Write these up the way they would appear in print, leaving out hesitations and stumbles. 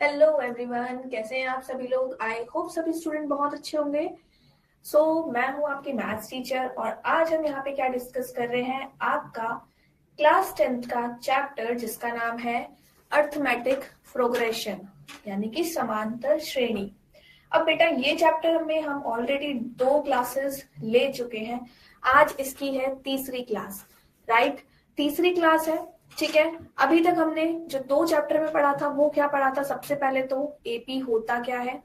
Hello everyone, कैसे हैं आप सभी लोग। आई होप सभी स्टूडेंट बहुत अच्छे होंगे। मैं हूं आपकी मैथ्स टीचर और आज हम यहाँ पे क्या डिस्कस कर रहे हैं, आपका क्लास 10th का चैप्टर जिसका नाम है अर्थमेटिक प्रोग्रेशन, यानी कि समांतर श्रेणी। अब बेटा ये चैप्टर में हम ऑलरेडी 2 क्लासेस ले चुके हैं। आज इसकी है तीसरी क्लास, राइट। तीसरी क्लास है, ठीक है। अभी तक हमने जो 2 चैप्टर में पढ़ा था वो क्या पढ़ा था, सबसे पहले तो एपी होता क्या है,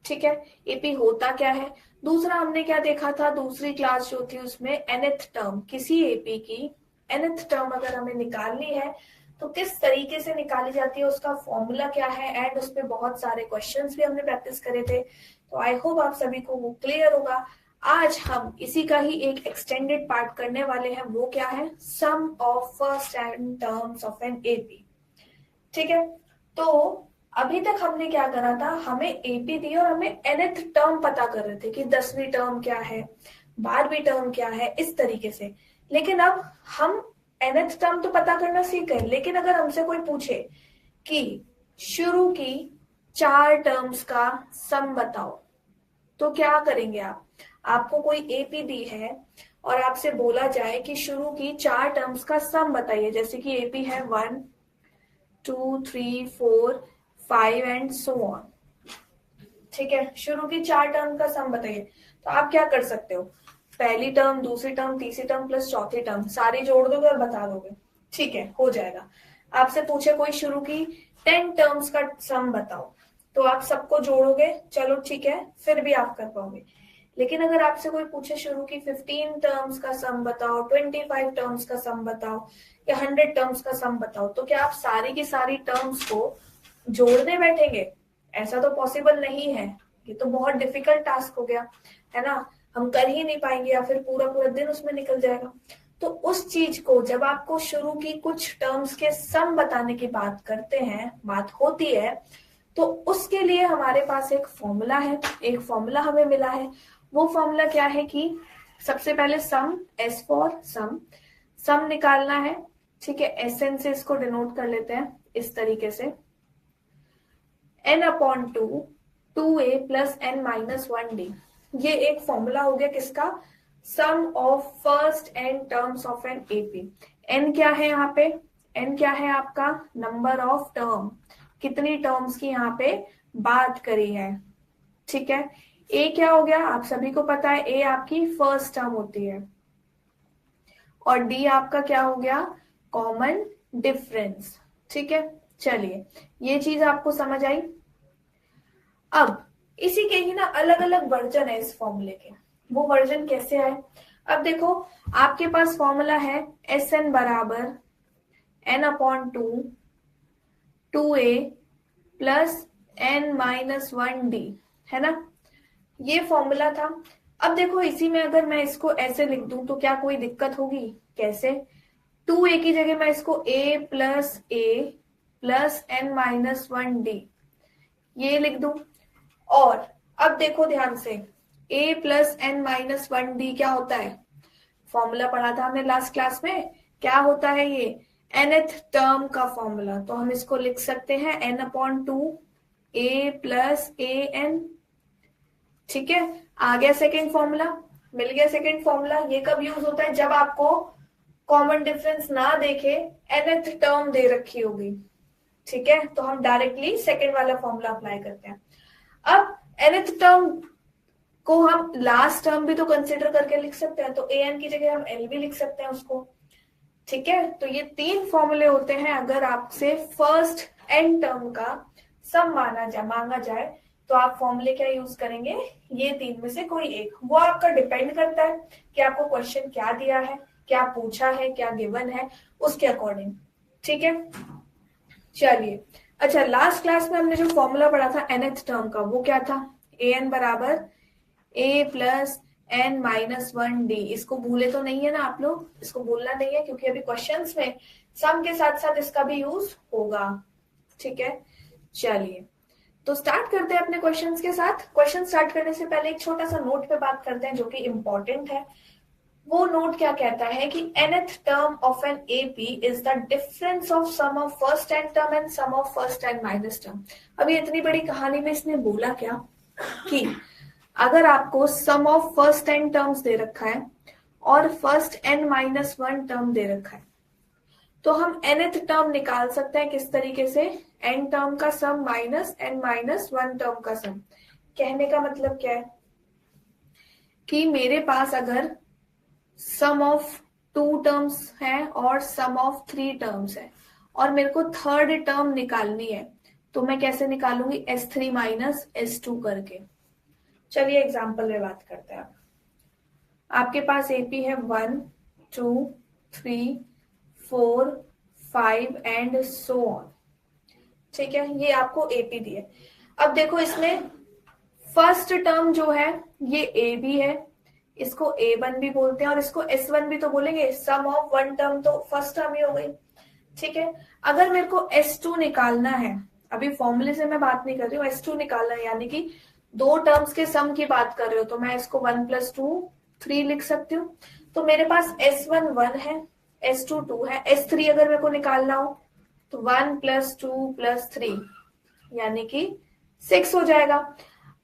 ठीक है। एपी होता क्या है। दूसरा हमने क्या देखा था, दूसरी क्लास जो थी उसमें nth टर्म, किसी एपी की nth टर्म अगर हमें निकालनी है तो किस तरीके से निकाली जाती है, उसका फॉर्मूला क्या है, एंड उस पे बहुत सारे क्वेश्चंस भी हमने प्रैक्टिस करे थे। तो आई होप आप सभी को वो क्लियर होगा। आज हम इसी का ही एक एक्सटेंडेड पार्ट करने वाले हैं, वो क्या है, sum of first n terms of an AP, ठीक है। तो अभी तक हमने क्या करा था, हमें एपी दी और हमें nth टर्म पता कर रहे थे कि 10वीं टर्म क्या है, 12वीं टर्म क्या है, इस तरीके से। लेकिन अब हम nth टर्म तो पता करना सीख गए, लेकिन अगर हमसे कोई पूछे कि शुरू की 4 टर्म्स का सम बताओ, तो क्या करेंगे आप। आपको कोई एपी दी है और आपसे बोला जाए कि शुरू की 4 टर्म्स का सम बताइए, जैसे कि एपी है 1 2 3 4 5 एंड सो ऑन, ठीक है। शुरू की 4 टर्म का सम बताइए, तो आप क्या कर सकते हो, पहली टर्म, दूसरी टर्म, तीसरी टर्म प्लस चौथी टर्म सारी जोड़ दोगे और बता दोगे, ठीक है, हो जाएगा। आपसे पूछे कोई शुरू की 10 टर्म्स का सम बताओ, तो आप सबको जोड़ोगे, चलो ठीक है, फिर भी आप कर पाओगे। लेकिन अगर आपसे कोई पूछे शुरू की 15 टर्म्स का सम बताओ, 25 टर्म्स का सम बताओ या 100 टर्म्स का सम बताओ, तो क्या आप सारी की सारी टर्म्स को जोड़ने बैठेंगे। ऐसा तो पॉसिबल नहीं है, ये तो बहुत डिफिकल्ट टास्क हो गया, है ना। हम कर ही नहीं पाएंगे या फिर पूरा पूरा दिन उसमें निकल जाएगा। तो उस चीज को जब आपको शुरू की कुछ टर्म्स के सम बताने की बात करते हैं, बात होती है, तो उसके लिए हमारे पास एक फॉर्मूला है, एक फॉर्मूला हमें मिला है। वो फॉर्मूला क्या है कि सबसे पहले सम, एस फॉर सम, सम निकालना है, ठीक है। एसएन से इसको डिनोट कर लेते हैं इस तरीके से, n upon 2 2a plus n minus 1d। ये एक फॉर्मूला हो गया किसका, sum of first n terms of an AP. n क्या है यहाँ पे, n क्या है आपका नंबर ऑफ टर्म, कितनी टर्म्स की यहाँ पे बात करी है, ठीक है। a क्या हो गया, आप सभी को पता है a आपकी फर्स्ट टर्म होती है, और d आपका क्या हो गया, कॉमन डिफरेंस, ठीक है। चलिए, ये चीज आपको समझ आई। अब इसी के ही ना अलग अलग वर्जन है इस फॉर्मूले के, वो वर्जन कैसे आए। अब देखो, आपके पास फॉर्मूला है एस एन बराबर n upon 2 2a plus n minus 1d, है ना। ये फॉर्मूला था। अब देखो, इसी में अगर मैं इसको ऐसे लिख दूं तो क्या कोई दिक्कत होगी, कैसे, 2a की जगह मैं इसको a plus n minus 1d ये लिख दूं। और अब देखो ध्यान से, a plus N minus 1d क्या होता है, फॉर्मूला पढ़ा था हमने लास्ट क्लास में, क्या होता है ये, nth टर्म का फॉर्मूला। तो हम इसको लिख सकते हैं n upon 2 a plus a n, ठीक है। आ गया सेकेंड फॉर्मूला, मिल गया सेकेंड फॉर्मूला। ये कब यूज होता है, जब आपको कॉमन डिफरेंस ना देखे, nth टर्म दे रखी होगी, ठीक है। तो हम डायरेक्टली सेकेंड वाला फॉर्मूला अप्लाई करते हैं। अब nth टर्म को हम लास्ट टर्म भी तो कंसिडर करके लिख सकते हैं, तो an की जगह हम l भी लिख सकते हैं उसको, ठीक है। तो ये 3 फॉर्मूले होते हैं अगर आपसे फर्स्ट n टर्म का सम मांगा जाए, तो आप फॉर्मूले क्या यूज करेंगे, ये 3 में से कोई एक। वो आपका डिपेंड करता है कि आपको क्वेश्चन क्या दिया है, क्या पूछा है, क्या गिवन है, उसके अकॉर्डिंग, ठीक है। चलिए, अच्छा, लास्ट क्लास में हमने जो फॉर्मूला पढ़ा था nth टर्म का, वो क्या था, an बराबर a plus n minus 1d। इसको भूले तो नहीं है ना आप लोग, इसको भूलना नहीं है, क्योंकि अभी क्वेश्चंस में सम के साथ साथ इसका भी यूज होगा, ठीक है। चलिए, तो स्टार्ट करते हैं अपने क्वेश्चंस के साथ। क्वेश्चन स्टार्ट करने से पहले एक छोटा सा नोट पे बात करते हैं जो कि इम्पोर्टेंट है। वो नोट क्या कहता है कि nth term of an AP is the difference of sum of first n term and sum of first n minus term. अभी इतनी बड़ी कहानी में इसने बोला क्या कि अगर आपको sum of first n terms दे रखा है और first n minus one term दे रखा है, तो हम nth टर्म निकाल सकते हैं किस तरीके से, n टर्म का sum minus n minus one term का सम। कहने का मतलब क्या है कि मेरे पास अगर सम ऑफ टू टर्म्स है और सम ऑफ थ्री टर्म्स है और मेरे को थर्ड टर्म निकालनी है, तो मैं कैसे निकालूंगी, S3 माइनस S2 करके। चलिए एग्जाम्पल में बात करते हैं। आपके पास एपी है 1 2 3 4 5 एंड सो ऑन। ठीक है, ये आपको एपी दी है। अब देखो इसमें फर्स्ट टर्म जो है ये ए भी है, इसको A1 भी बोलते हैं और इसको S1 भी तो बोलेंगे। सम ऑफ वन टर्म तो फर्स्ट टर्म ही हो गई। ठीक है, अगर मेरे को S2 निकालना है, अभी फॉर्मूले से मैं बात नहीं कर रही हूँ, S2 निकालना है यानी कि दो टर्म्स के सम की बात कर रहे हो, तो मैं इसको 1 + 2 3 लिख सकती हूँ। तो मेरे पास S1 1 है, S2 2 है, S3 अगर मेरे को निकालना हो तो 1 + 2 + 3 यानी कि 6 हो जाएगा।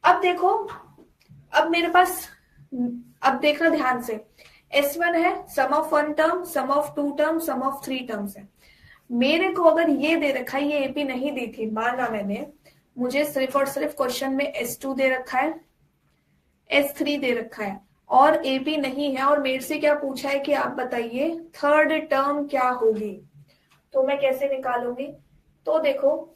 अब देखो, अब मेरे पास, अब देखना ध्यान से, S1 है sum of one term, sum of two term, sum of three terms है। मेरे को अगर ये दे रखा है, ये एपी नहीं दी थी, माना मैंने, मुझे सिर्फ और सिर्फ क्वेश्चन में S2 दे रखा है, S3 दे रखा है और एपी नहीं है, और मेरे से क्या पूछा है कि आप बताइए थर्ड टर्म क्या होगी, तो मैं कैसे निकालूंगी। तो देखो,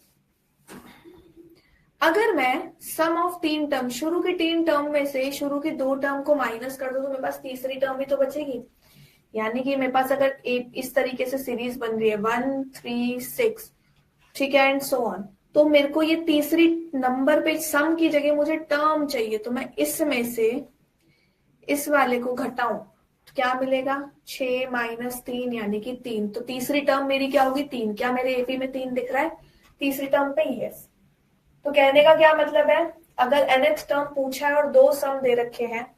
अगर मैं सम ऑफ तीन टर्म, शुरू की तीन टर्म में से शुरू की दो टर्म को माइनस कर दो तो मेरे पास तीसरी टर्म भी तो बचेगी। यानी कि मेरे पास अगर इस तरीके से सीरीज बन रही है 1 3 6, ठीक है, एंड सो ऑन, तो मेरे को ये तीसरी नंबर पे सम की जगह मुझे टर्म चाहिए, तो मैं इसमें से इस वाले को घटाऊं तो क्या मिलेगा, 6 - 3 यानी कि 3। तो तीसरी टर्म मेरी क्या होगी, 3। क्या मेरे एपी में 3 दिख रहा है तीसरी टर्म पे, यस। तो कहने का क्या मतलब है, अगर nth टर्म पूछा है और दो सम दे रखे हैं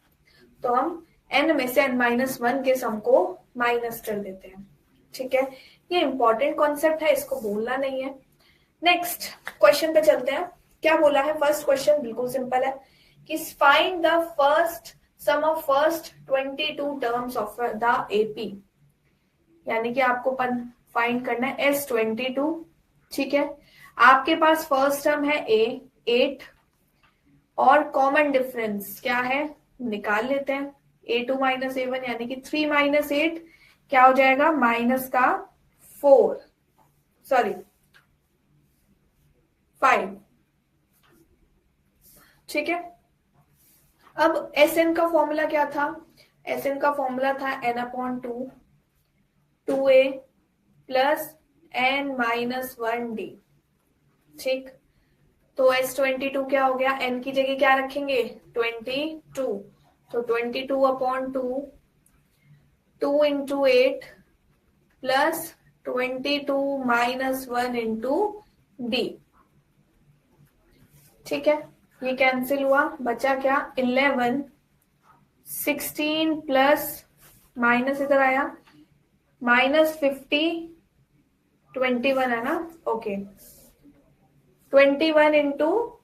तो हम n में से n-1 के सम को माइनस कर देते हैं। ठीक है, ये इंपॉर्टेंट कॉन्सेप्ट है, इसको भूलना नहीं है। नेक्स्ट क्वेश्चन पे चलते हैं। क्या बोला है, फर्स्ट क्वेश्चन बिल्कुल सिंपल है कि find the first sum of first 22 terms of the AP, यानी कि आपको फाइंड करना है S22। ठीक है, आपके पास फर्स्ट टर्म है A 8 और कॉमन डिफरेंस क्या है निकाल लेते हैं, A2 - A1 यानी कि 3 - 8 क्या हो जाएगा, माइनस का 4, सॉरी 5। ठीक है, अब Sn का फॉर्मूला क्या था, Sn का फॉर्मूला था n/2 2a + n-1d। ठीक, तो S22 क्या हो गया, n की जगह क्या रखेंगे 22, तो 22/2 2 × 8 + 22 - 1 × d। ठीक है, ये कैंसिल हुआ, बचा क्या 11, 16 प्लस माइनस इधर आया -50 21 है ना, ओके 21 ×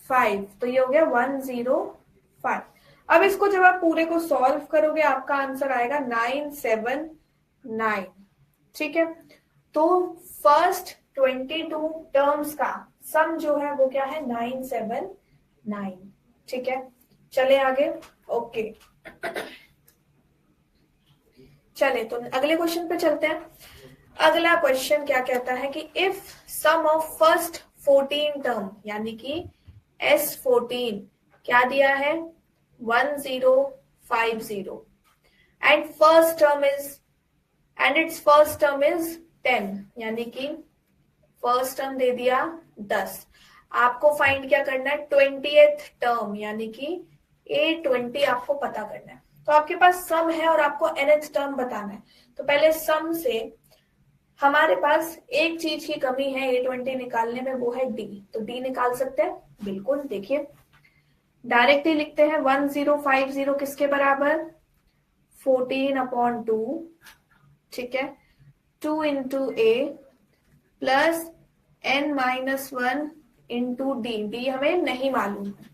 5, तो ये हो गया 105। अब इसको जब आप पूरे को सॉल्व करोगे आपका आंसर आएगा 979। ठीक है, तो फर्स्ट 22 टर्म्स का सम जो है वो क्या है 979। ठीक है, चले आगे, ओके चले तो अगले क्वेश्चन पे चलते हैं। अगला क्वेश्चन क्या कहता है कि if sum of first 14 term यानी कि S14 क्या दिया है 1050 and first term is and its first term is 10 यानी कि फर्स्ट टर्म दे दिया 10। आपको फाइंड क्या करना है 20th टर्म यानी कि A20 आपको पता करना है। तो आपके पास सम है और आपको nth टर्म बताना है। तो पहले सम से हमारे पास एक चीज की कमी है A20 निकालने में, वो है D। तो D निकाल सकते हैं, बिल्कुल देखिए डायरेक्टली लिखते हैं 1050 किसके बराबर 14/2, ठीक है, 2 into A plus n-1 into D, D हमें नहीं मालूम है,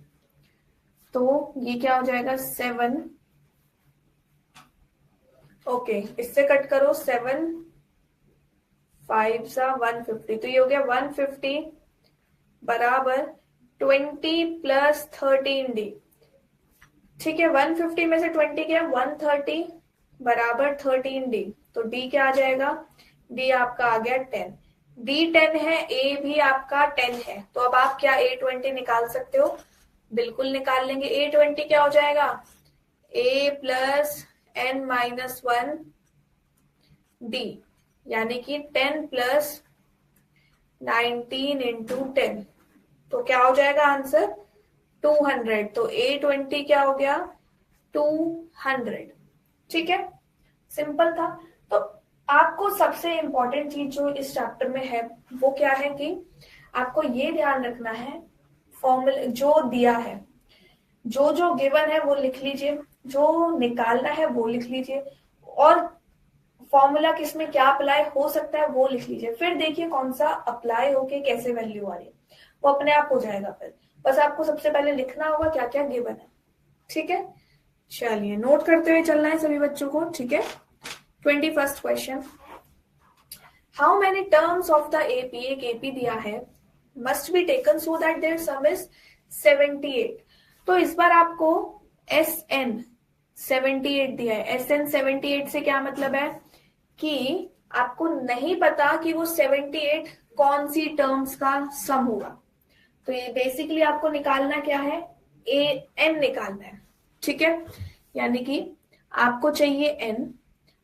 तो ये क्या हो जाएगा 7, ओके, इससे कट करो, 7 5 सा 150, तो ये हो गया 150 बराबर 20 प्लस 13d, ठीक है, 150 में से 20 क्या, 130 बराबर 13d, तो d क्या आ जाएगा, d आपका आ गया 10, d 10 है, a भी आपका 10 है, तो अब आप क्या a20 निकाल सकते हो, बिल्कुल निकाल लेंगे, a20 क्या हो जाएगा, a प्लस n-1 d, यानी कि 10 प्लस 19 इंटू 10, तो क्या हो जाएगा आंसर 200, तो a20 क्या हो गया 200, ठीक है, सिंपल था। तो आपको सबसे इंपॉर्टेंट चीज जो इस चैप्टर में है वो क्या है कि आपको ये ध्यान रखना है, फॉर्मूला जो दिया है, जो जो गिवन है वो लिख लीजिए, जो निकालना है वो लिख लीजिए, और फॉर्मूला किस में क्या अप्लाई हो सकता है वो लिख लीजिए, फिर देखिए कौन सा अप्लाई होके कैसे वैल्यू आ रही है, वो अपने आप हो जाएगा। फिर बस आपको सबसे पहले लिखना होगा क्या क्या गिवन है, ठीक है, चलिए नोट करते हुए चलना है सभी बच्चों को, ठीक है। 21st question, how many terms of the AP, एक एपी दिया है, must be taken so that their sum is 78, तो इस बार आपको एस एन 78 दिया है, एस एन 78 से क्या मतलब है कि आपको नहीं पता कि वो 78 कौन सी टर्म्स का सम होगा, तो ये बेसिकली आपको निकालना क्या है, ए एन निकालना है, ठीक है, यानी कि आपको चाहिए एन,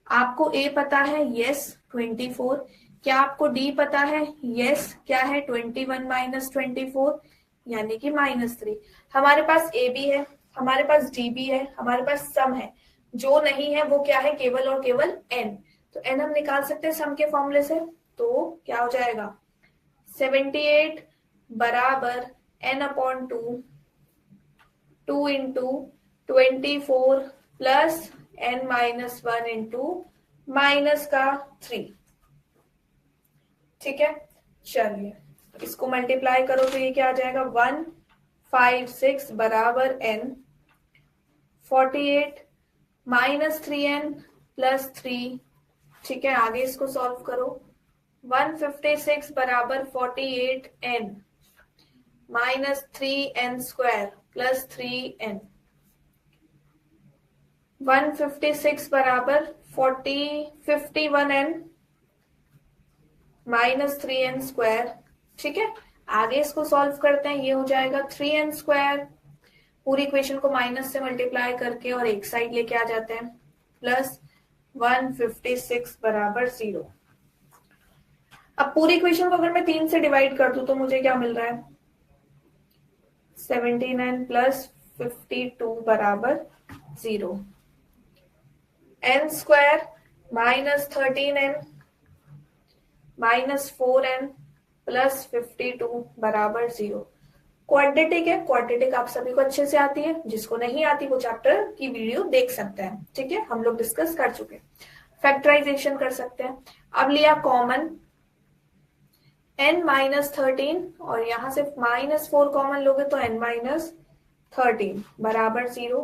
आपको ए पता है यस 24, क्या आपको डी पता है यस, क्या है 21 माइनस 24 यानी कि -3, हमारे पास ए भी है, हमारे पास डी भी है, हमारे पास सम है, जो नहीं है वो क्या है केवल और केवल एन, तो एन हम निकाल सकते हैं सम के फॉर्मूले से, तो क्या हो जाएगा 78 बराबर n/2, 2 into 24 plus n-1 into minus का 3, ठीक है, चलिए इसको मल्टीप्लाई करो तो ये क्या आ जाएगा 156 बराबर n, 48 माइनस 3n प्लस 3, ठीक है, आगे इसको सॉल्व करो, 156 बराबर 48n minus 3n square plus 3n, 156 बराबर 51n माइनस 3n स्क्वायर, ठीक है, आगे इसको सॉल्व करते हैं, ये हो जाएगा 3n स्क्वायर, पूरी इक्वेशन को माइनस से मल्टीप्लाई करके और एक साइड लेके आ जाते हैं, प्लस 156 बराबर 0। अब पूरी इक्वेशन को अगर मैं 3 से डिवाइड कर दूं तो मुझे क्या मिल रहा है 79 प्लस 52 बराबर 0, n square minus 13n minus 4n plus 52 बराबर 0, क्वाड्रेटिक है, क्वाड्रेटिक आप सभी को अच्छे से आती है, जिसको नहीं आती वो चैप्टर की वीडियो देख सकते हैं, ठीक है, हम लोग डिस्कस कर चुके, फैक्टराइजेशन कर सकते हैं। अब लिया कॉमन n-13 और यहां से -4 कॉमन लोगे तो n-13 बराबर 0,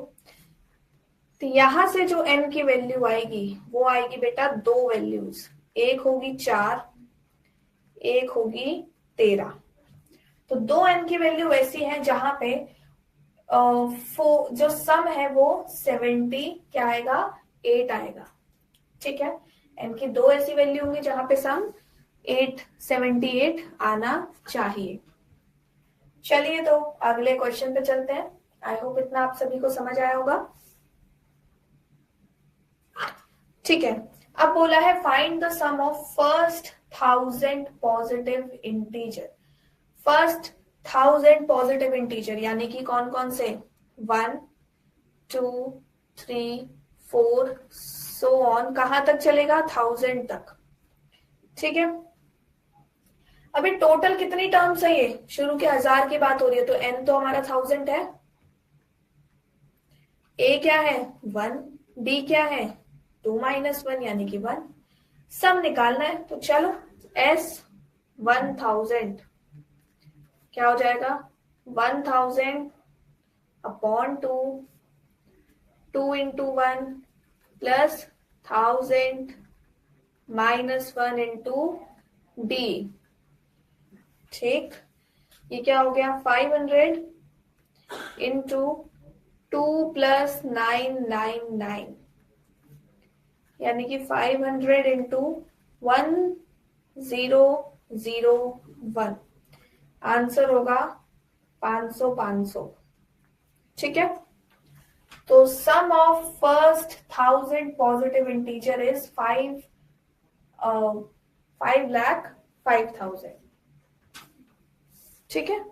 तो यहां से जो n की वैल्यू आएगी वो आएगी बेटा दो वैल्यूज, एक होगी 4, एक होगी 13, तो दो n की वैल्यू ऐसी है जहां पे जो सम है वो 70 क्या आएगा 8 आएगा, ठीक है, n की दो ऐसी वैल्यू होंगी जहां पे सम 78 आना चाहिए। चलिए तो अगले क्वेश्चन पे चलते हैं, आई होप इतना आप सभी को समझ आया होगा, ठीक है। अब बोला है find the sum of first 1000 positive integer, first 1000 positive integer यानी कि कौन कौन से 1 2 3 4 सो ऑन, कहां तक चलेगा 1000 तक, ठीक है। अभी टोटल कितनी टर्म्स है, ये शुरू के 1000 की बात हो रही है, तो n तो हमारा 1000 है, a क्या है 1, डी क्या है 2 - 1 यानी कि 1। सम निकालना है तो चलो एस 1000 क्या हो जाएगा 1000 अपॉन 2, 2 × 1 प्लस 1000 -1 इंटू डी। ठीक, ये क्या हो गया 500 इंटू 2 + 999 यानी कि 500 इंटू 1001। आंसर होगा 500 500। ठीक है, तो sum of first 1000 positive integer is 5,05,000। ठीक है,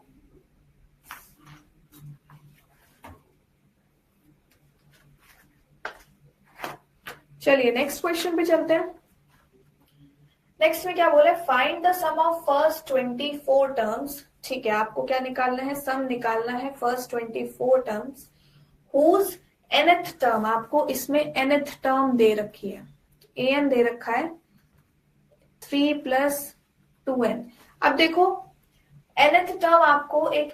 चलिए नेक्स्ट क्वेश्चन पे चलते हैं। नेक्स्ट में क्या बोला, find the sum of first 24 terms. ठीक है, आपको क्या निकालना है, सम निकालना है first 24 terms whose nth term, आपको इसमें nth टर्म दे रखी है, an दे रखा है 3 + 2n। अब देखो nth टर्म आपको एक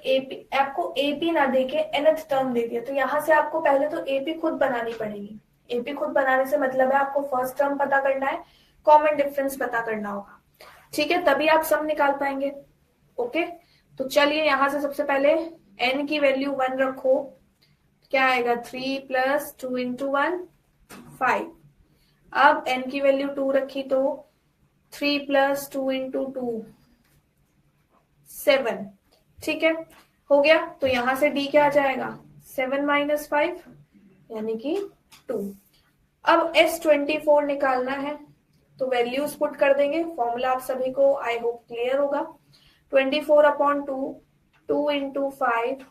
AP ना देके nth टर्म दे दिया, तो यहां से आपको पहले तो AP खुद बनानी पड़ेगी। AP खुद बनाने से मतलब है आपको फर्स्ट टर्म पता करना है, कॉमन डिफरेंस पता करना होगा। ठीक है, तभी आप सम निकाल पाएंगे। ओके, तो चलिए यहां से सबसे पहले n की वैल्यू 1 रखो, क्या आएगा 3 + 2 × 1 5। अब n की वैल्यू 2 रखी तो 3 + 2 × 2 7। ठीक है, हो गया, तो यहां से d क्या आ जाएगा 7 - 5 यानी कि 2। अब S24 निकालना है तो वैल्यूज पुट कर देंगे, फॉर्मूला आप सभी को आई होप क्लियर होगा। 24/2 2 × 5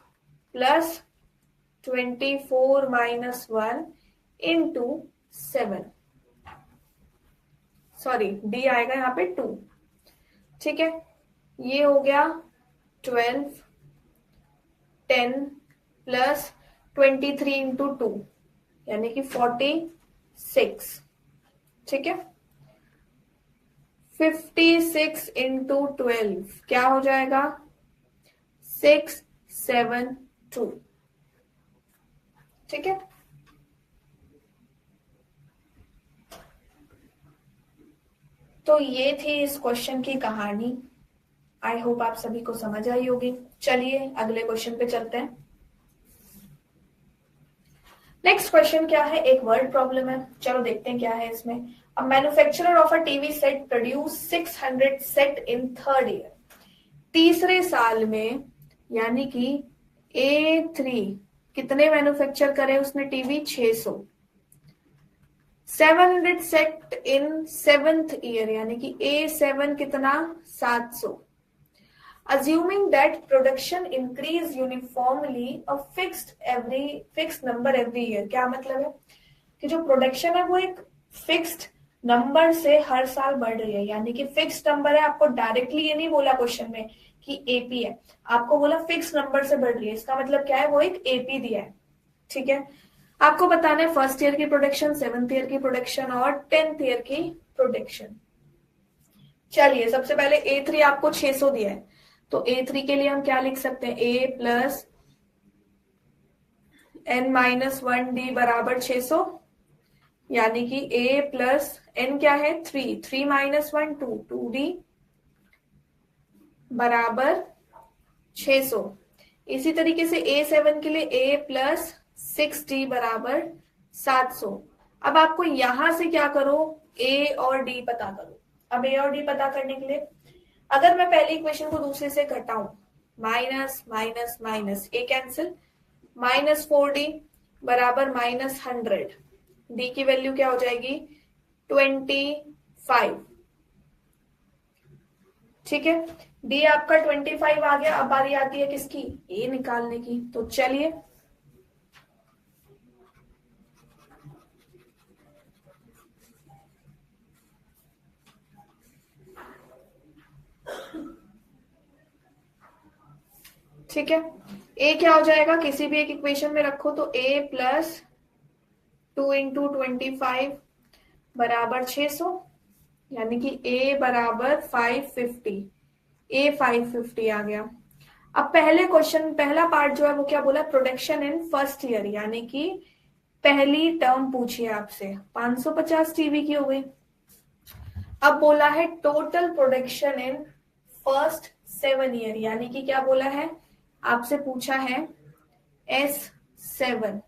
प्लस 24 - 1 इंटू 7, सॉरी डी आएगा यहाँ पे 2। ठीक है, ये हो गया 12 10 प्लस 23 × 2 यानी कि 46। ठीक है, 56 × 12 क्या हो जाएगा 672। ठीक है, तो ये थी इस क्वेश्चन की कहानी। आई होप आप सभी को समझ आई होगी। चलिए अगले क्वेश्चन पे चलते हैं। नेक्स्ट क्वेश्चन क्या है, एक वर्ड प्रॉब्लम है, चलो देखते हैं क्या है इसमें। A manufacturer of a TV set produce 600 set in third year. तीसरे साल में यानी कि A3 कितने मैन्युफैक्चर करे उसने टीवी 600। 700 सेट इन सेवेंथ ईयर यानी कि A7 कितना 700। Assuming that production increase uniformly a fixed number every year। क्या मतलब है कि जो प्रोडक्शन है वो एक फिक्स्ड नंबर से हर साल बढ़ रही है, यानी कि फिक्स्ड नंबर है। आपको डायरेक्टली ये नहीं बोला क्वेश्चन में कि एपी है, आपको बोला फिक्स नंबर से बढ़ रही है, इसका मतलब क्या है वो एक एपी दिया है। ठीक है, आपको बताना है फर्स्ट ईयर की प्रोडक्शन, 7th ईयर की प्रोडक्शन और 10th ईयर की प्रोडक्शन। चलिए सबसे पहले A3 आपको 600 दिया है, तो A3 के लिए हम क्या लिख सकते हैं, A + n-1d = 600 यानी कि A + n क्या है 3, 3 - 1 2, 2d = 600। इसी तरीके से A7 के लिए A + 6d = 700। अब आपको यहां से क्या करो, A और D पता करो। अब A और D पता करने के लिए अगर मैं पहली इक्वेशन को दूसरे से घटाऊं, माइनस माइनस माइनस ए कैंसिल, -4d = -100। डी की वैल्यू क्या हो जाएगी 25। ठीक है, डी आपका 25 आ गया। अब बारी आती है किसकी, ए निकालने की। तो चलिए ठीक है, ए क्या हो जाएगा, किसी भी एक इक्वेशन में रखो तो A + 2 इंटू 25 बराबर 600, यानी कि ए बराबर 550, ए 550 आ गया। अब पहले क्वेश्चन, पहला पार्ट जो है वो क्या बोला, प्रोडक्शन इन फर्स्ट ईयर, यानी कि पहली टर्म पूछी है आपसे, 550 टीवी की हो गई। अब बोला है total production in first 7 year, यानी कि क्या बोला है, आपसे पूछा है S7,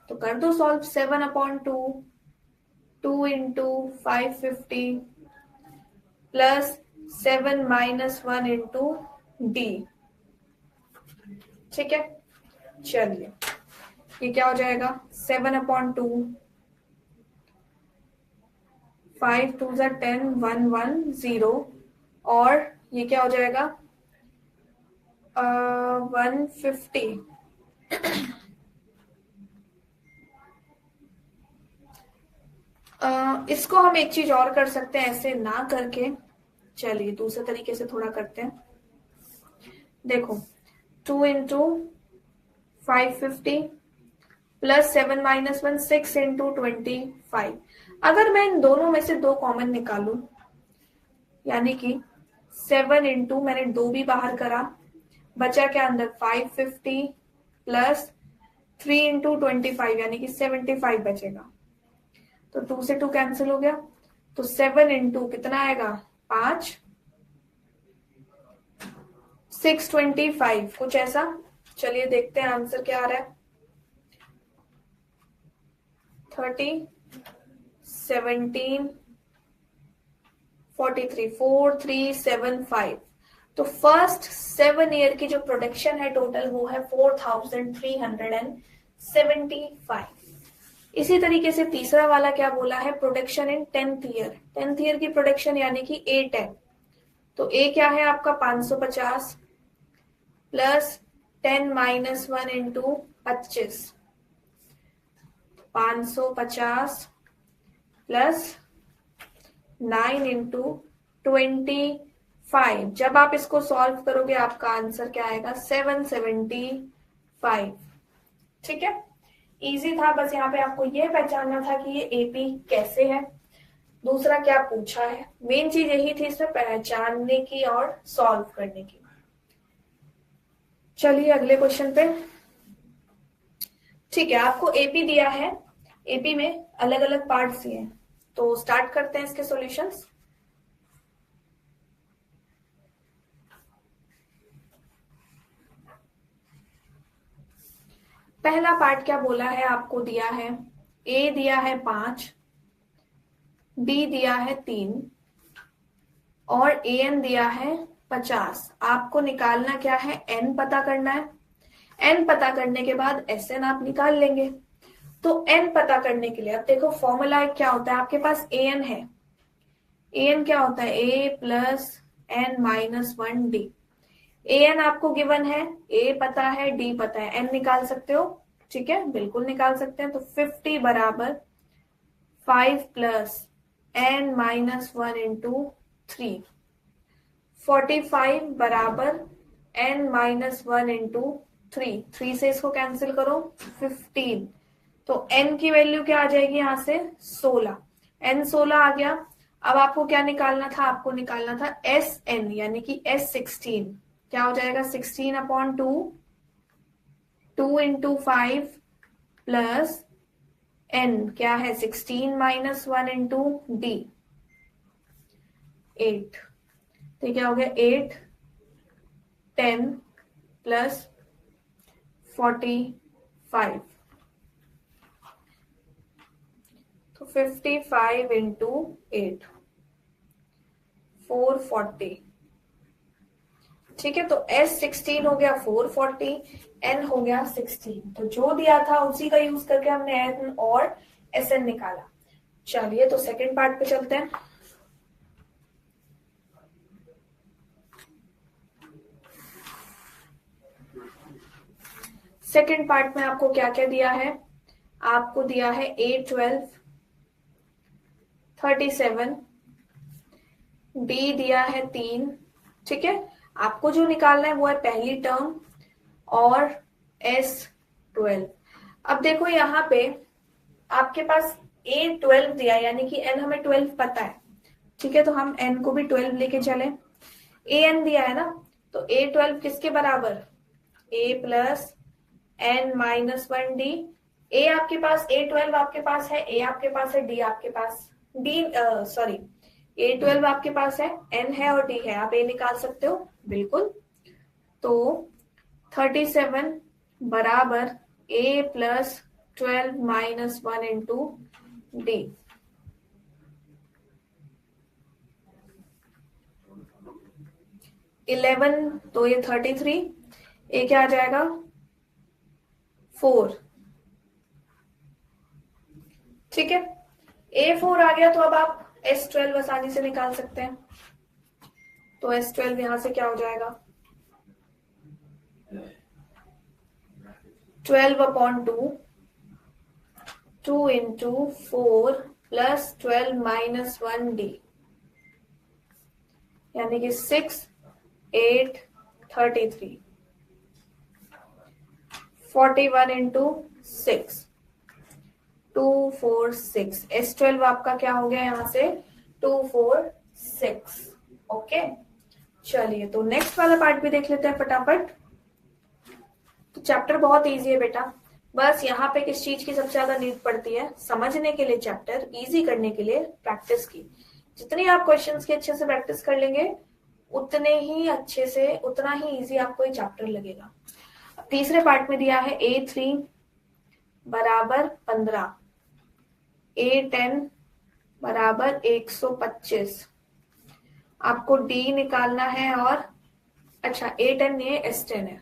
तो कर दो solve. 7/2, 2 into 550 plus 7 - 1 into D. ठीक है, चलिए ये क्या हो जाएगा, 7/2, 5 2 10, 1 1 0, और ये क्या हो जाएगा 150। इसको हम एक चीज और कर सकते हैं, ऐसे ना करके, चलिए दूसरे तरीके से थोड़ा करते हैं। देखो 2 इंटू 550 प्लस 7 - 1 6 इंटू 25। अगर मैं इन दोनों में से 2 कॉमन निकालू, यानी कि 7 इंटू, मैंने 2 भी बाहर करा, बचा क्या अंदर 550 प्लस 3 इंटू 25, यानी कि 75 बचेगा। तो 2 से 2 कैंसिल हो गया, तो 7 इंटू कितना आएगा 5, 625, कुछ ऐसा। चलिए देखते हैं आंसर क्या आ रहा है, 30 17 43 4375। तो फर्स्ट 7 ईयर की जो प्रोडक्शन है टोटल, वो है 4375। इसी तरीके से तीसरा वाला क्या बोला है, production in 10th year, 10th year की प्रोडक्शन यानी कि A10। तो ए क्या है आपका 550 प्लस 10 - 1 इंटू 25, 550 प्लस 9 इंटू 25। जब आप इसको सॉल्व करोगे आपका आंसर क्या आएगा 775। ठीक है, इजी था, बस यहाँ पे आपको ये पहचानना था कि ये एपी कैसे है, दूसरा क्या पूछा है, मेन चीज यही थी इसमें पहचानने की और सॉल्व करने की। चलिए अगले क्वेश्चन पे। ठीक है, आपको एपी दिया है, एपी में अलग अलग पार्ट्स दिए हैं, तो स्टार्ट करते हैं इसके सॉल्यूशंस। पहला पार्ट क्या बोला है, आपको दिया है ए दिया है 5, बी दिया है 3 और ए एन दिया है 50। आपको निकालना क्या है, एन पता करना है। एन पता करने के बाद एस एन आप निकाल लेंगे। तो एन पता करने के लिए अब देखो फॉर्मूला क्या होता है, आपके पास ए एन है, ए एन क्या होता है ए plus N minus 1 D. A N आपको गिवन है, ए पता है, डी पता है, एन निकाल सकते हो। ठीक है, बिल्कुल निकाल सकते हैं। तो 50 बराबर 5 प्लस एन माइनस 1 इंटू 3, 45 बराबर एन माइनस 1 इंटू 3, 3 से इसको कैंसिल करो 15। तो n की वैल्यू क्या आ जाएगी यहां से 16, n 16 आ गया। अब आपको क्या निकालना था, आपको निकालना था एस एन, यानी कि S16 क्या हो जाएगा 16/2, 2 इंटू 5 प्लस n क्या है 16 - 1 इंटू डी 8। तो क्या हो गया 8 10 प्लस 45, तो 55 इंटू 8 440। ठीक है, तो S16 हो गया 440, N हो गया 16। तो जो दिया था उसी का यूज करके हमने N और SN निकाला। चलिए तो सेकंड पार्ट पे चलते हैं। सेकंड पार्ट में आपको क्या क्या दिया है, आपको दिया है A12 37, B दिया है 3। ठीक है, आपको जो निकालना है वो है पहली टर्म और S12। अब देखो यहाँ पे आपके पास A12 दिया है, यानी कि n हमें 12 पता है, ठीक है, तो हम n को भी 12 लेके चले। an दिया है ना, तो A12 किसके बराबर, a plus n minus 1d। a आपके पास, A12 आपके पास है, a आपके पास है, d आपके पास, d सॉरी A12 आपके पास है, n है और d है, आप a निकाल सकते हो बिल्कुल। तो 37 बराबर a plus 12 minus 1 into D. 11 तो ये 33, ए क्या आ जाएगा 4, ठीक है। A4 आ गया, तो अब आप S12 आसानी से निकाल सकते हैं। तो S12 यहां से क्या हो जाएगा 12/2, 2 इंटू 4 प्लस 12 माइनस 1d, यानी कि 6 8 33, 41 इंटू 6 246। S12 आपका क्या हो गया यहाँ से 246। ओके, चलिए तो नेक्स्ट वाला पार्ट भी देख लेते हैं फटाफट। तो चैप्टर बहुत इजी है बेटा, बस यहाँ पे किस चीज की सबसे ज्यादा नीड पड़ती है, समझने के लिए, चैप्टर इजी करने के लिए प्रैक्टिस की। जितनी आप क्वेश्चंस की अच्छे से प्रैक्टिस कर लेंगे, उतने ही अच्छे से, उतना ही इजी आपको ये चैप्टर लगेगा। तीसरे पार्ट में दिया है A3 बराबर 15, A10 बराबर 125। आपको D निकालना है, और अच्छा A10 नहीं है, S10 है,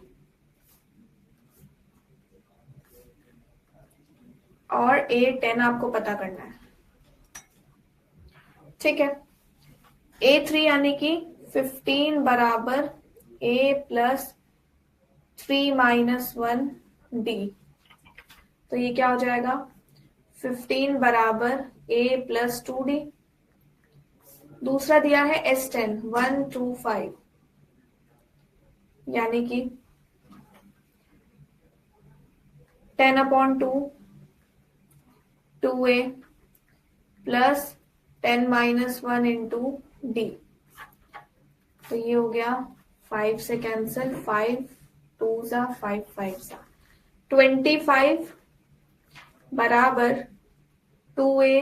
और A10 आपको पता करना है, ठीक है। A3 यानी कि 15 बराबर A प्लस 3 माइनस 1D, तो ये क्या हो जाएगा 15 बराबर A प्लस 2D। दूसरा दिया है S10 125, यानी कि 10/2 2A plus 10 minus 1 into D, तो ये हो गया 5 से कैंसिल, 5 2 सा 5 5 सा 25 बराबर 2A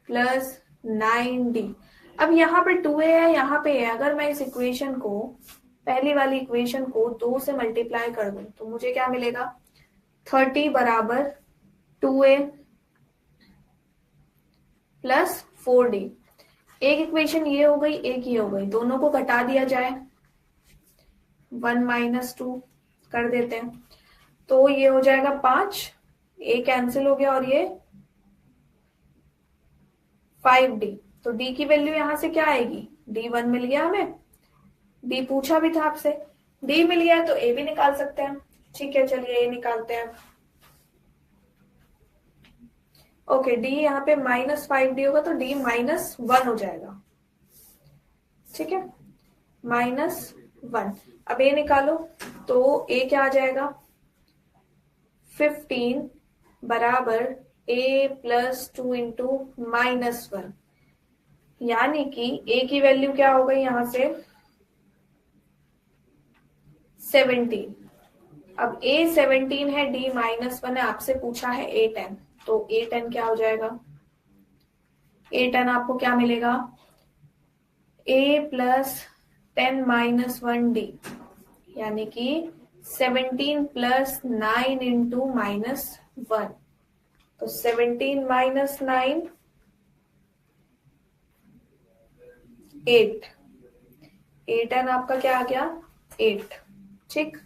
प्लस 9D। अब यहाँ पे 2A है, यहाँ पे है, अगर मैं इस इक्वेशन को, पहली वाली इक्वेशन को 2 से मल्टीप्लाई कर दूं तो मुझे क्या मिलेगा 30 बराबर 2A प्लस 4D। एक इक्वेशन ये हो गई, एक ये हो गई, दोनों को घटा दिया जाए, 1 माइनस 2 कर देते हैं, तो ये हो जाएगा 5, ए कैंसिल हो गया, और ये 5D। तो D की वैल्यू यहां से क्या आएगी, D1 मिल गया हमें, D पूछा भी था आपसे, D मिल गया तो A भी निकाल सकते हैं, ठीक है। चलिए A निकालते हैं। ओके, D यहाँ पे -5D होगा, तो D -1 हो जाएगा, ठीक है, -1। अब A निकालो, तो A क्या आ जाएगा 15 बराबर A प्लस 2 इंटू -1, यानी कि A की वैल्यू क्या हो गई यहां से 17। अब A 17 है, D -1 है, आपसे पूछा है A10, तो A10 क्या हो जाएगा, A10 आपको क्या मिलेगा A प्लस 10 माइनस 1D, यानी कि 17 प्लस 9 इंटू -1, तो 17 माइनस 9 8, A10 आपका क्या आ गया 8, ठीक।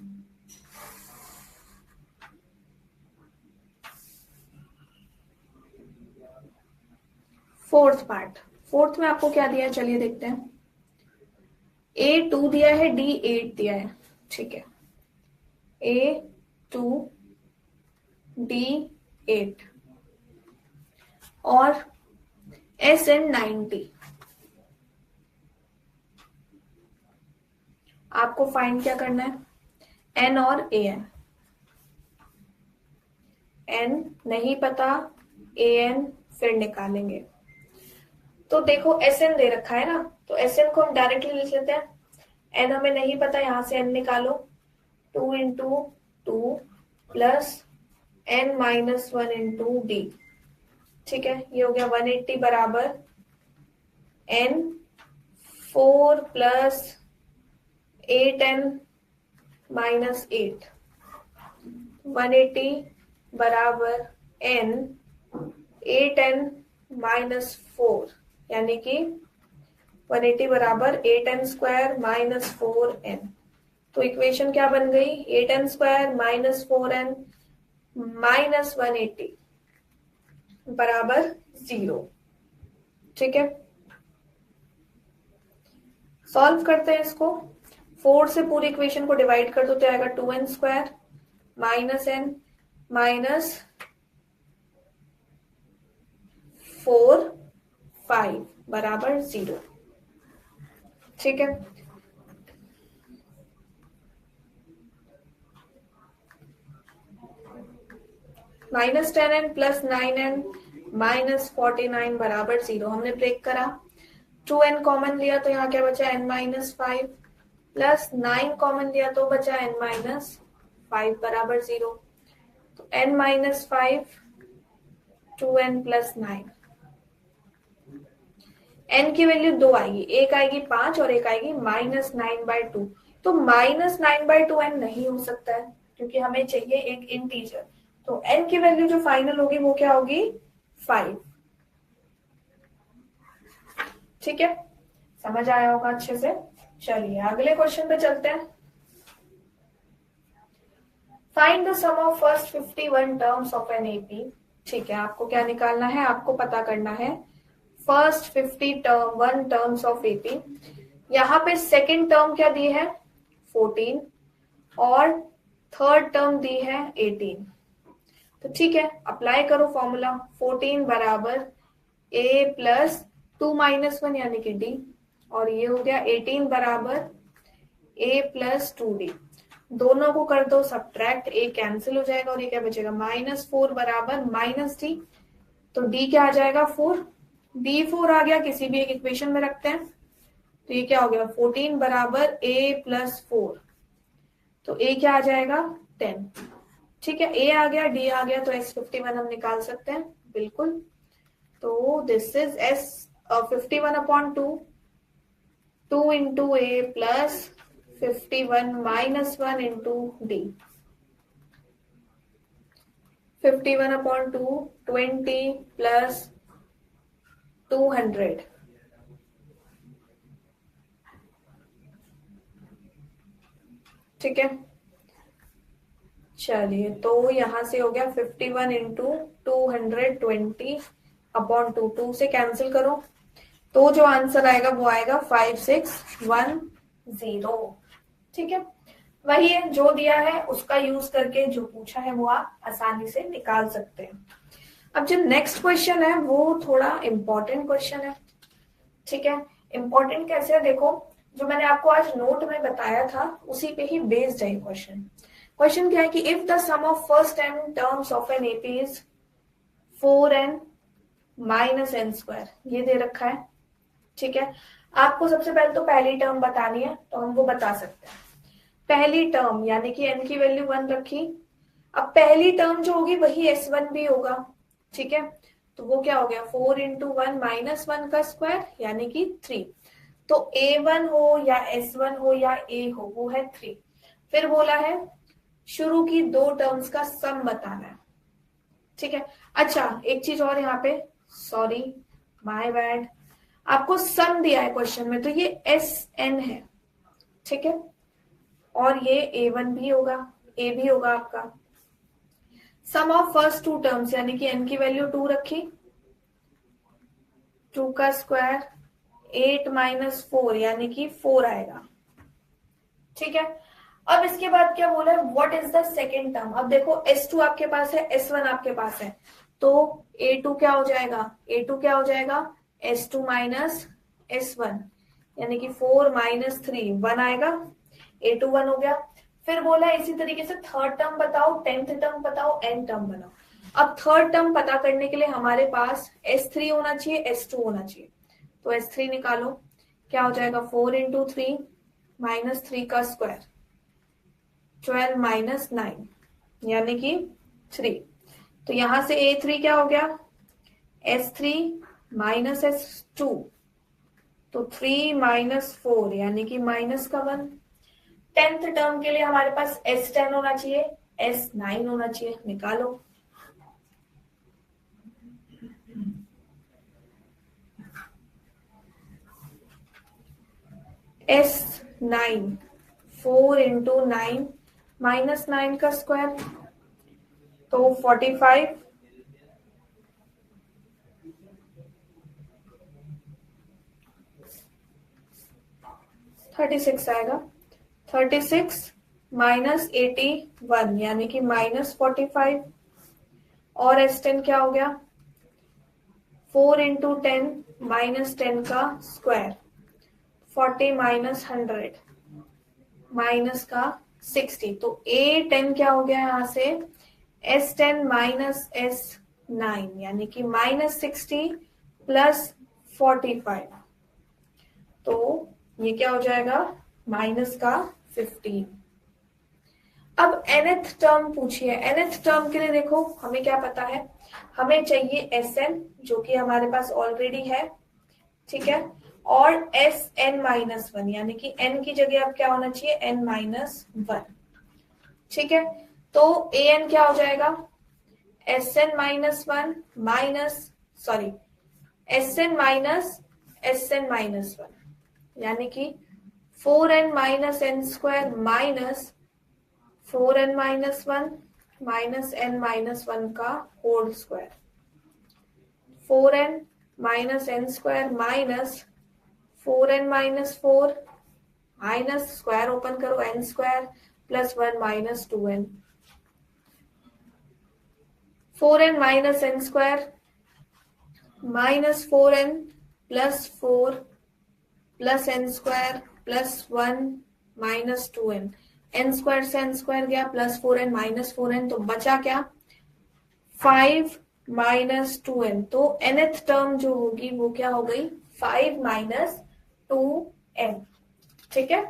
फोर्थ पार्ट, फोर्थ में आपको क्या दिया है, चलिए देखते हैं। A2 दिया है, D8 दिया है, ठीक है, A2 D8 और SN90। आपको फाइंड क्या करना है, N और AN। N नहीं पता, ए एन फिर निकालेंगे। तो देखो एस एन दे रखा है ना, तो एस एन को हम डायरेक्टली लिख लेते हैं। एन हमें नहीं पता, यहां से एन निकालो, 2 × 2 प्लस एन माइनस 1 × डी। ठीक है, ये हो गया 180 बराबर एन 4 प्लस 8n माइनस 8। 180 बराबर n 8n माइनस 4, यानी कि 180 बराबर 8n² माइनस 4n। तो इक्वेशन क्या बन गई, 8n² माइनस 4n माइनस 180 बराबर 0। ठीक है, सॉल्व करते हैं इसको। 4 से पूरी इक्वेशन को डिवाइड कर दो तो आएगा 2n² माइनस n माइनस 4 5 बराबर 0। ठीक है, minus 10n plus 9n minus 49 बराबर 0। हमने ब्रेक करा, 2n कॉमन लिया तो यहाँ क्या बचा, n माइनस 5 प्लस 9 कॉमन लिया तो बचा n माइनस 5 बराबर 0। तो n minus 5 2n plus 9, n की वैल्यू 2 आएगी, एक आएगी 5 और एक आएगी माइनस 9/2। तो माइनस 9/2 n नहीं हो सकता है, क्योंकि हमें चाहिए एक इंटीजर। तो n की वैल्यू जो फाइनल होगी वो क्या होगी, 5। ठीक है, समझ आया होगा अच्छे से। चलिए अगले क्वेश्चन पे चलते हैं। Find the sum of first 51 terms of an AP. ठीक है, आपको क्या निकालना है, आपको पता करना है फर्स्ट 51 टर्म्स ऑफ एपी। यहाँ पे सेकेंड टर्म क्या दी है, 14, और थर्ड टर्म दी है 18। तो ठीक है, अप्लाई करो फॉर्मूला। 14 बराबर ए प्लस 2 माइनस 1 यानी कि डी, और ये हो गया 18 बराबर ए प्लस 2d। दोनों को कर दो सब्ट्रैक्ट, ए कैंसिल हो जाएगा और ये क्या बचेगा, -4 बराबर माइनस डी। तो डी क्या आ जाएगा, 4। डी 4 आ गया, किसी भी एक इक्वेशन में रखते हैं। तो ये क्या हो गया, 14 बराबर ए प्लस 4। तो ए क्या आ जाएगा, 10। ठीक है, ए आ गया, डी आ गया, तो S51 हम निकाल सकते हैं बिल्कुल। तो this is S51/2, 2 × A plus 51 minus 1 × D। 51/2 20 plus 200। ठीक है, चलिए तो यहां से हो गया 51 × 220/2। 2 से कैंसिल करो तो जो आंसर आएगा वो आएगा 5610। ठीक है, वही है जो दिया है उसका यूज करके जो पूछा है वो आप आसानी से निकाल सकते हैं। अब जो नेक्स्ट क्वेश्चन है वो थोड़ा इंपॉर्टेंट क्वेश्चन है। ठीक है, इंपॉर्टेंट कैसे है, देखो जो मैंने आपको आज नोट में बताया था उसी पे ही बेस्ड है क्वेश्चन। क्वेश्चन क्या है कि if the sum of first n terms of an AP is 4n minus n², ये दे रखा है। ठीक है, आपको सबसे पहले तो पहली टर्म बतानी है, तो हम वो बता सकते हैं। पहली टर्म यानी कि n की वैल्यू 1 रखी। अब पहली टर्म जो होगी वही S1 भी होगा। ठीक है, तो वो क्या हो गया, 4 × 1 माइनस 1 का स्क्वायर यानी कि 3। तो A1 हो या S1 हो या A हो, वो है 3। फिर बोला है शुरू की दो टर्म्स का सम बताना है। ठीक है, अच्छा एक चीज और यहाँ पे, सॉरी माय बैड, आपको सम दिया है क्वेश्चन में, तो ये SN है। ठीक है, और ये A1 भी होगा, A भी होगा आपका। सम ऑफ फर्स्ट 2 टर्म्स यानी कि n की वैल्यू 2 रखी, 2 का स्क्वायर 8 माइनस 4 यानी कि 4 आएगा। ठीक है, अब इसके बाद क्या बोला है, what is the second term. अब देखो S2 आपके पास है, S1 आपके पास है, तो A2 क्या हो जाएगा, A2 क्या हो जाएगा, S2 माइनस S1 यानी कि 4 माइनस 3 1 आएगा। A2 1 हो गया। फिर बोला इसी तरीके से थर्ड टर्म बताओ, 10th टर्म बताओ, n टर्म बनाओ। अब थर्ड टर्म पता करने के लिए हमारे पास S3 होना चाहिए, S2 होना चाहिए। तो S3 निकालो, क्या हो जाएगा 4 इंटू 3 माइनस 3 का स्क्वायर 12 माइनस 9 यानी कि 3। तो यहां से A3 क्या हो गया S3 माइनस S2, तो 3 माइनस 4 यानी कि माइनस का 1। टेंथ टर्म के लिए हमारे पास S10 होना चाहिए, S9 होना चाहिए, निकालो। S9 4 इंटू 9 माइनस 9 का स्क्वायर तो 45, 36 आएगा। 36 माइनस 81 यानी कि माइनस 45। और S10 क्या हो गया 4 इंटू 10 माइनस 10 का स्क्वायर 40 माइनस 100 माइनस का 60। तो A10 क्या हो गया यहाँ से S10 माइनस S9 यानी कि माइनस 60 प्लस 45। तो ये क्या हो जाएगा माइनस का 15। अब nth टर्म पूछिए। nth टर्म के लिए देखो हमें क्या पता है, हमें चाहिए Sn जो कि हमारे पास ऑलरेडी है, ठीक है, और Sn माइनस 1 यानी कि n की जगह अब क्या होना चाहिए n माइनस 1, ठीक है। तो an क्या हो जाएगा Sn minus 1 minus sorry Sn minus Sn minus 1 यानी कि 4n minus n square minus 4n minus 1 minus n minus 1 का whole square 4n minus n square minus 4n minus 4 minus square open करो n square plus 1 minus 2n 4n minus n square minus 4n plus 4 plus n square plus 1 minus 2n n square से n square गया plus 4n minus 4n तो बचा क्या 5 minus 2n। तो nth term जो होगी वो क्या हो गई 5 माइनस 2n, ठीक है।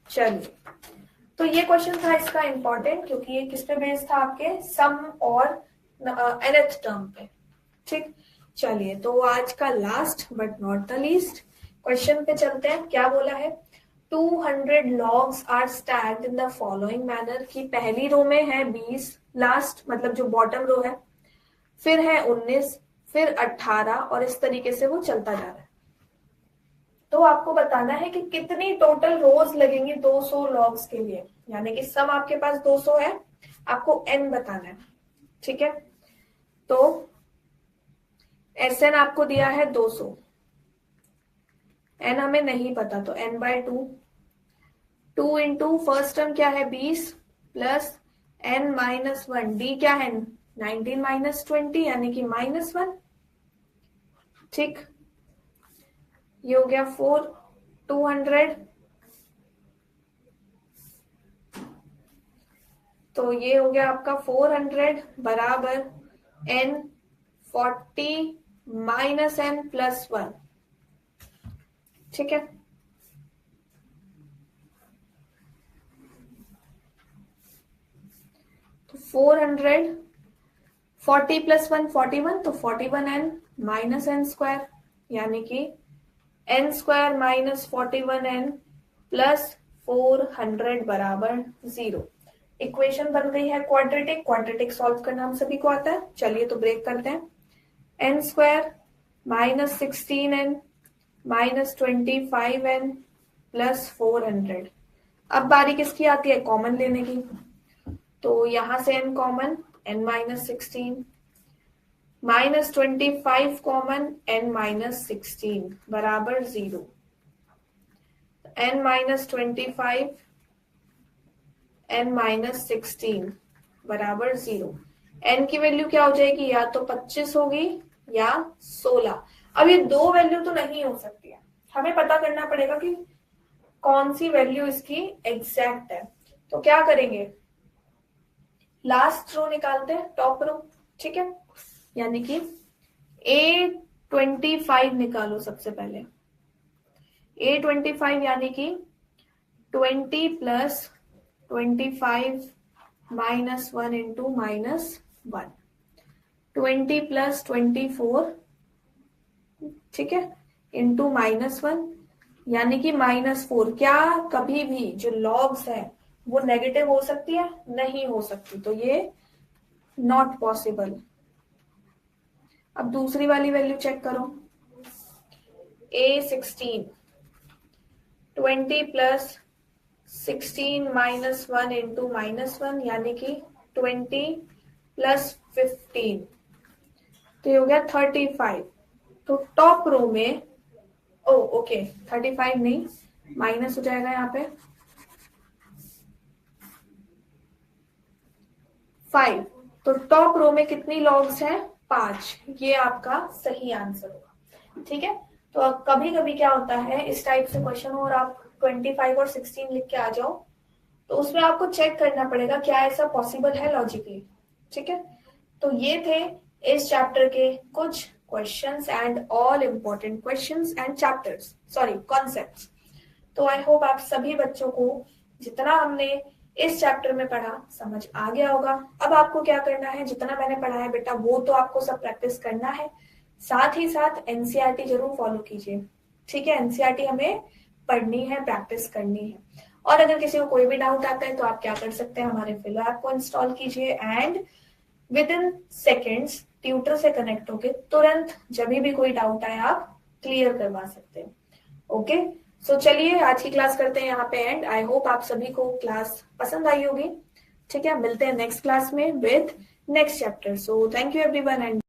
चलिए तो ये क्वेश्चन था इसका इंपॉर्टेंट क्योंकि ये किस पे बेस्ड था आपके सम और nth टर्म पे, ठीक। चलिए तो आज का last but not the least question पे चलते हैं। क्या बोला है 200 logs are stacked in the following manner की पहली रो में है 20, लास्ट मतलब जो बॉटम रो है, फिर है 19, फिर 18 और इस तरीके से वो चलता जा रहा है। तो आपको बताना है कि कितनी टोटल रोज लगेंगी 200 लॉग्स के लिए, यानी कि सम आपके पास 200 है, आपको n बताना है, ठीक है। तो Sn आपको दिया है 200, n हमें नहीं पता तो n by 2, 2 into first term क्या है 20 प्लस n माइनस 1, d क्या है 19 माइनस 20 यानी कि माइनस 1, ठीक। ये हो गया 200, तो ये हो गया आपका 400 बराबर n 40 माइनस n प्लस 1, ठीक है। तो 400 40 प्लस 1 41, तो 41n माइनस n स्क्वायर यानी कि n square minus 41n plus 400 बराबर 0। इक्वेशन बन गई है क्वाड्रेटिक। क्वाड्रेटिक सॉल्व करना हम सभी को आता है। चलिए तो ब्रेक करते हैं। n square minus 16n minus 25n plus 400। अब बारी किसकी आती है कॉमन लेने की, तो यहां से n common n minus 16 minus 25 common n minus 16 बराबर 0। n माइनस 25 n माइनस 16 बराबर 0। n की वैल्यू क्या हो जाएगी, या तो 25 होगी या 16। अब ये दो वैल्यू तो नहीं हो सकती है, हमें पता करना पड़ेगा कि कौन सी वैल्यू इसकी एग्जैक्ट है। तो क्या करेंगे लास्ट रो निकालते हैं टॉप रो, ठीक है, यानी कि A25 निकालो सबसे पहले। A25 यानी कि 20 प्लस 25 -1 इंटू -1, 20 प्लस 24, ठीक है, इंटू -1, यानी कि -4। क्या कभी भी जो लॉग्स है वो नेगेटिव हो सकती है? नहीं हो सकती, तो ये नॉट पॉसिबल। अब दूसरी वाली वैल्यू चेक करो। A16, 20 प्लस 16 -1 इंटू -1, यानी कि 20 प्लस 15, तो ये हो गया 35। तो टॉप रो में, ओ ओके 35 नहीं, माइनस हो जाएगा यहाँ पे 5। तो टॉप रो में कितनी लॉग्स हैं? 5। ये आपका सही आंसर होगा। ठीक है, तो कभी कभी क्या होता है इस टाइप से क्वेश्चन और आप 25 और 16 लिख के आ जाओ, तो उसमें आपको चेक करना पड़ेगा क्या ऐसा पॉसिबल है लॉजिकली। ठीक है, तो ये थे इस चैप्टर के कुछ questions and all important questions and chapters, sorry concepts. तो आई होप आप सभी बच्चों को जितना हमने इस चैप्टर में पढ़ा समझ आ गया होगा। अब आपको क्या करना है, जितना मैंने पढ़ाया बेटा वो तो आपको सब प्रैक्टिस करना है, साथ ही साथ एनसीईआरटी जरूर फॉलो कीजिए। ठीक है, एनसीईआरटी हमें पढ़नी है, प्रैक्टिस करनी है। और अगर किसी को कोई भी डाउट आता है तो आप क्या कर सकते हैं, हमारे फिलो ऐप को इंस्टॉल कीजिए and with in seconds tutor से कनेक्ट होके तुरंत जब भी कोई डाउट आए आप क्लियर करवा सकते हैं। ओके, सो चलिए आज की क्लास करते हैं यहाँ पे एंड। आई होप आप सभी को क्लास पसंद आई होगी। ठीक है, मिलते हैं नेक्स्ट क्लास में with next chapter. So thank you everyone and